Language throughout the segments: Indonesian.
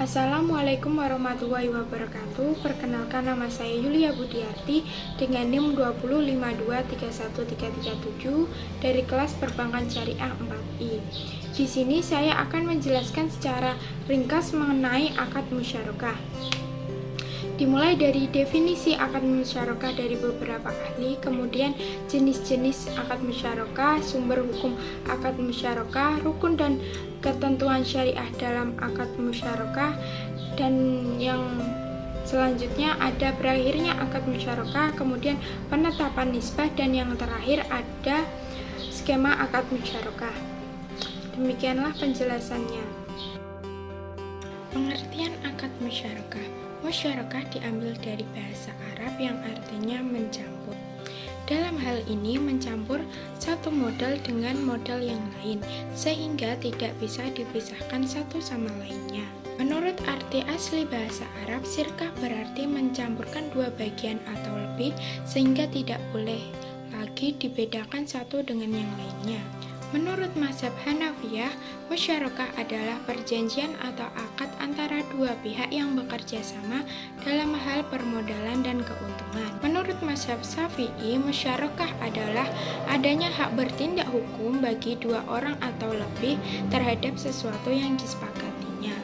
Assalamualaikum warahmatullahi wabarakatuh. Perkenalkan, nama saya Yulia Budiarti dengan NIM 205231337 dari kelas Perbankan Syariah 4I. Di sini saya akan menjelaskan secara ringkas mengenai akad musyarakah. Dimulai dari definisi akad musyarakah dari beberapa ahli, kemudian jenis-jenis akad musyarakah, sumber hukum akad musyarakah, rukun dan ketentuan syariah dalam akad musyarakah, dan yang selanjutnya ada berakhirnya akad musyarakah, kemudian penetapan nisbah, dan yang terakhir ada skema akad musyarakah. Demikianlah penjelasannya. Pengertian akad musyarakah. Musyarakah diambil dari bahasa Arab yang artinya mencampur. Dalam hal ini mencampur satu modal dengan modal yang lain, sehingga tidak bisa dipisahkan satu sama lainnya. Menurut arti asli bahasa Arab, syirkah berarti mencampurkan dua bagian atau lebih, sehingga tidak boleh lagi dibedakan satu dengan yang lainnya. Menurut mazhab Hanafiyah, musyarakah adalah perjanjian atau akad antara dua pihak yang bekerja sama dalam hal permodalan dan keuntungan. Menurut mazhab Syafi'i, musyarakah adalah adanya hak bertindak hukum bagi dua orang atau lebih terhadap sesuatu yang disepakatinya.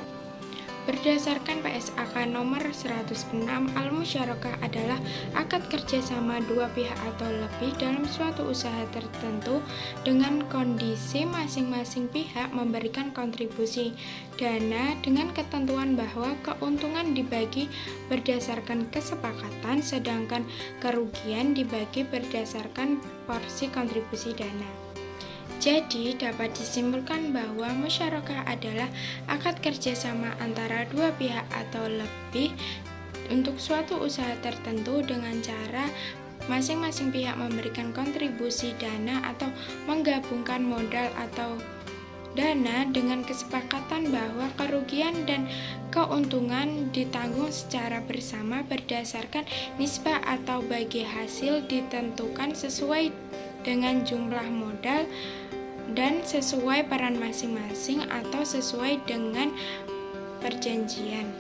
Berdasarkan PSAK nomor 106, al-musyarakah adalah akad kerjasama dua pihak atau lebih dalam suatu usaha tertentu dengan kondisi masing-masing pihak memberikan kontribusi dana dengan ketentuan bahwa keuntungan dibagi berdasarkan kesepakatan, sedangkan kerugian dibagi berdasarkan porsi kontribusi dana. Jadi, dapat disimpulkan bahwa musyarakah adalah akad kerjasama antara dua pihak atau lebih untuk suatu usaha tertentu dengan cara masing-masing pihak memberikan kontribusi dana atau menggabungkan modal atau dana dengan kesepakatan bahwa kerugian dan keuntungan ditanggung secara bersama berdasarkan nisbah atau bagi hasil ditentukan sesuai dengan jumlah modal dan sesuai peran masing-masing atau sesuai dengan perjanjian.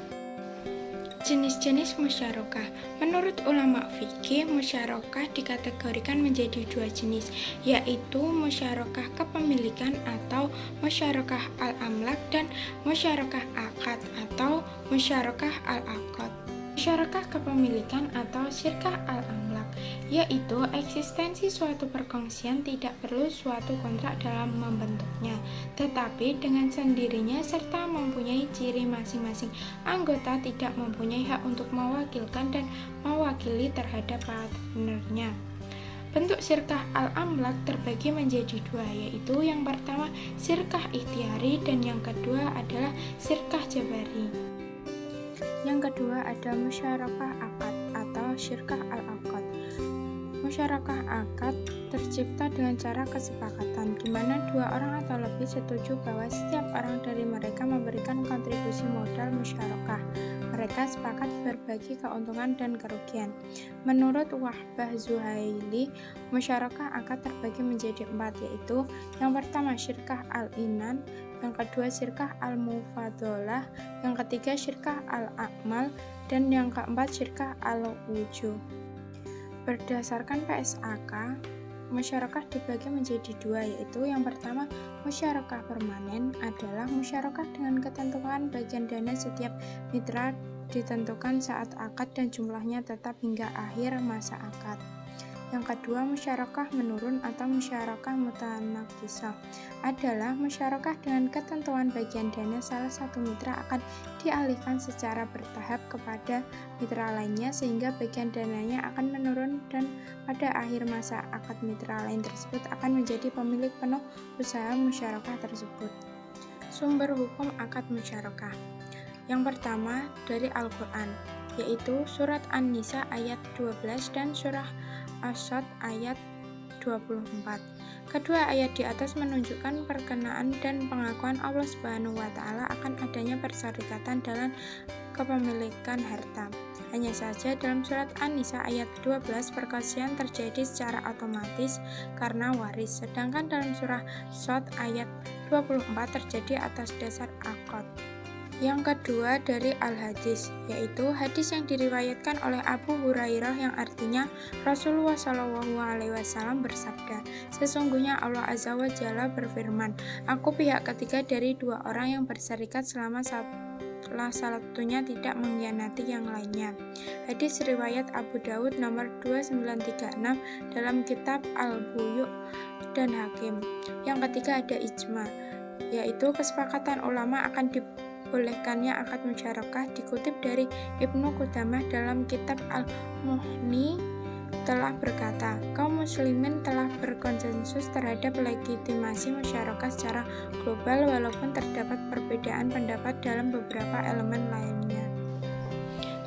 Jenis-jenis musyarakah. Menurut ulama fikih, musyarakah dikategorikan menjadi dua jenis, yaitu musyarakah kepemilikan atau musyarakah al-amlak dan musyarakah akad atau musyarakah al-aqad. Musyarakah kepemilikan atau syirkah al-amlak, yaitu eksistensi suatu perkongsian tidak perlu suatu kontrak dalam membentuknya, tetapi dengan sendirinya serta mempunyai ciri masing-masing anggota tidak mempunyai hak untuk mewakilkan dan mewakili terhadap partnernya. Bentuk syirkah al-amlak terbagi menjadi dua, yaitu yang pertama syirkah ikhtiari dan yang kedua adalah syirkah jabari. Yang kedua ada musyarakah akad atau syirkah al-aqad. Musyarakah akad tercipta dengan cara kesepakatan, di mana dua orang atau lebih setuju bahwa setiap orang dari mereka memberikan kontribusi modal musyarakah. Mereka sepakat berbagi keuntungan dan kerugian. Menurut Wahbah Zuhaili, musyarakah akad terbagi menjadi empat, yaitu yang pertama syirkah al-inan, yang kedua syirkah al-mufadhalah, yang ketiga syirkah al-a'mal, dan yang keempat syirkah al-wujub. Berdasarkan PSAK, musyarakah dibagi menjadi dua, yaitu yang pertama musyarakah permanen adalah musyarakah dengan ketentuan bagian dana setiap mitra ditentukan saat akad dan jumlahnya tetap hingga akhir masa akad. Yang kedua, musyarakah menurun atau musyarakah mutanaqisah adalah musyarakah dengan ketentuan bagian dana salah satu mitra akan dialihkan secara bertahap kepada mitra lainnya sehingga bagian dananya akan menurun dan pada akhir masa akad mitra lain tersebut akan menjadi pemilik penuh usaha musyarakah tersebut. Sumber hukum akad musyarakah. Yang pertama dari Al-Qur'an, yaitu surat An-Nisa ayat 12 dan surah As-Sad ayat 24. Kedua ayat di atas menunjukkan perkenaan dan pengakuan Allah Subhanahu wa taala akan adanya persyarikatan dalam kepemilikan harta. Hanya saja dalam surat An-Nisa ayat 12 perkosian terjadi secara otomatis karena waris, sedangkan dalam surah As-Sad ayat 24 terjadi atas dasar akad. Yang kedua dari al-hadis, yaitu hadis yang diriwayatkan oleh Abu Hurairah yang artinya Rasulullah SAW bersabda, sesungguhnya Allah Azza wa Jalla berfirman, aku pihak ketiga dari dua orang yang berserikat selama salah satunya tidak mengkhianati yang lainnya. Hadis riwayat Abu Daud nomor 2936 dalam kitab Al-Buyu' dan Hakim. Yang ketiga ada ijma, yaitu kesepakatan ulama akan bolehkannya akad musyarakah, dikutip dari Ibnu Qudamah dalam kitab Al-Mughni telah berkata, kaum muslimin telah berkonsensus terhadap legitimasi musyarakah secara global walaupun terdapat perbedaan pendapat dalam beberapa elemen lainnya.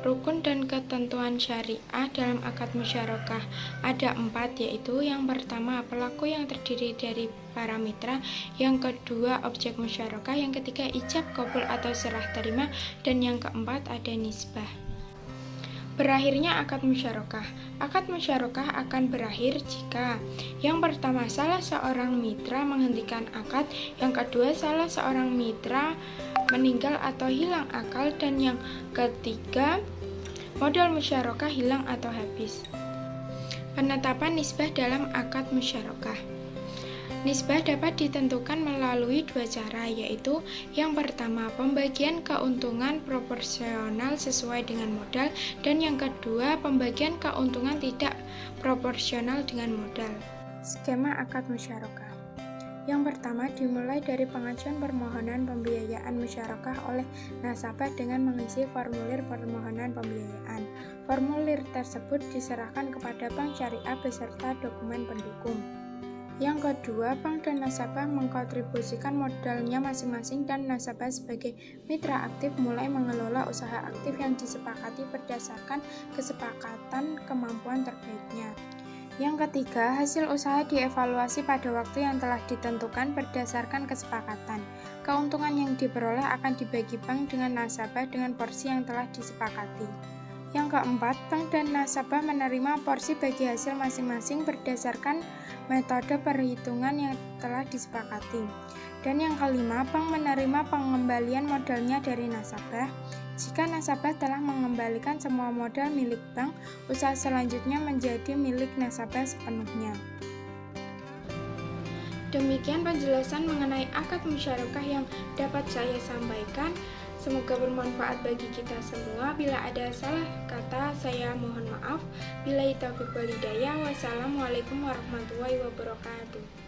Rukun dan ketentuan syariah dalam akad musyarakah ada 4, yaitu yang pertama pelaku yang terdiri dari para mitra, yang kedua objek musyarakah, yang ketiga ijab qabul atau serah terima, dan yang keempat ada nisbah. Berakhirnya akad musyarakah. Akad musyarakah akan berakhir jika yang pertama salah seorang mitra menghentikan akad, yang kedua salah seorang mitra meninggal atau hilang akal, dan yang ketiga modal musyarakah hilang atau habis. Penetapan nisbah dalam akad musyarakah. Nisbah dapat ditentukan melalui 2 cara, yaitu yang pertama pembagian keuntungan proporsional sesuai dengan modal, dan yang kedua pembagian keuntungan tidak proporsional dengan modal. Skema akad musyarakah. Yang pertama dimulai dari pengajuan permohonan pembiayaan musyarakah oleh nasabah dengan mengisi formulir permohonan pembiayaan. Formulir tersebut diserahkan kepada bank syariah beserta dokumen pendukung. Yang kedua, bank dan nasabah mengkontribusikan modalnya masing-masing dan nasabah sebagai mitra aktif mulai mengelola usaha aktif yang disepakati berdasarkan kesepakatan kemampuan terbaiknya. Yang ketiga, hasil usaha dievaluasi pada waktu yang telah ditentukan berdasarkan kesepakatan. Keuntungan yang diperoleh akan dibagi bank dengan nasabah dengan porsi yang telah disepakati. Yang keempat, bank dan nasabah menerima porsi bagi hasil masing-masing berdasarkan metode perhitungan yang telah disepakati. Dan yang kelima, bank menerima pengembalian modalnya dari nasabah. Jika nasabah telah mengembalikan semua modal milik bank, usaha selanjutnya menjadi milik nasabah sepenuhnya. Demikian penjelasan mengenai akad musyarakah yang dapat saya sampaikan. Semoga bermanfaat bagi kita semua. Bila ada salah kata, saya mohon maaf. Billahi taufiq wal hidayah. Wassalamualaikum warahmatullahi wabarakatuh.